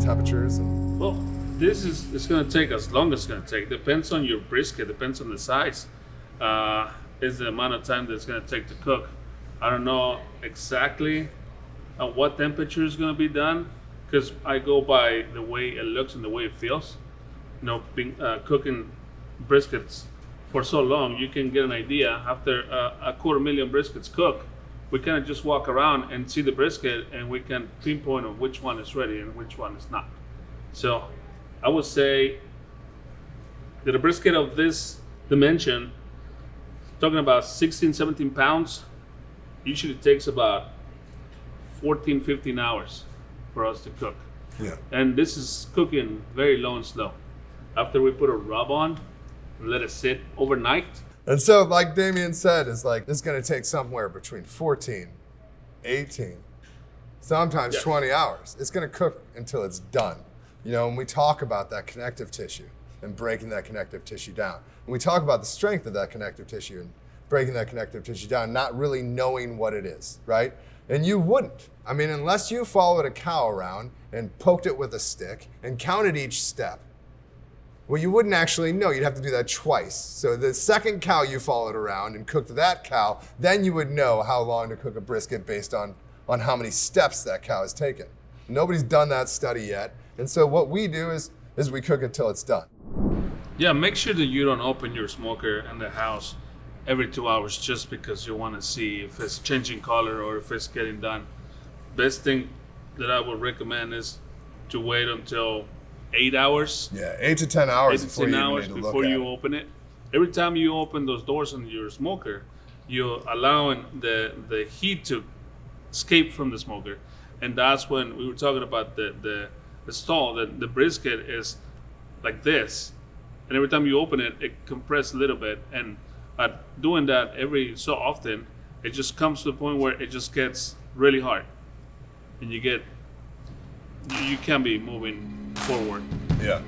temperatures? And Well, it's going to take as long as it's going to take. Depends on your brisket, depends on the size. Is the amount of time that it's going to take to cook. I don't know exactly at what temperature is going to be done, because I go by the way it looks and the way it feels. Cooking briskets for so long, you can get an idea. After a 250,000 briskets cook, we kind of just walk around and see the brisket, and we can pinpoint on which one is ready and which one is not. So I would say that a brisket of this dimension, talking about 16, 17 pounds, usually takes about 14, 15 hours for us to cook. yeah. And this is cooking very low and slow. After we put a rub on, let it sit overnight. And so, like Damian said, it's like this is going to take somewhere between 14, 18, sometimes 20 hours. It's going to cook until it's done. You know, when we talk about that connective tissue and breaking that connective tissue down, when we talk about the strength of that connective tissue and breaking that connective tissue down, not really knowing what it is, right? And you wouldn't. I mean, unless you followed a cow around and poked it with a stick and counted each step, well, you wouldn't actually know. You'd have to do that twice. So the second cow you followed around and cooked that cow, then you would know how long to cook a brisket based on how many steps that cow has taken. Nobody's done that study yet. And so what we do is we cook it till it's done. Yeah, make sure that you don't open your smoker in the house every 2 hours just because you want to see if it's changing color or if it's getting done. Best thing that I would recommend is to wait until 8 hours. Yeah, 8 to 10 hours 8 to 10 hours before you open it. Every time you open those doors on your smoker, you're allowing the heat to escape from the smoker. And that's when we were talking about the stall, that the brisket is like this. And every time you open it, it compresses a little bit. And doing that every so often, it just comes to the point where it just gets really hard. And you can't be moving forward. Yeah.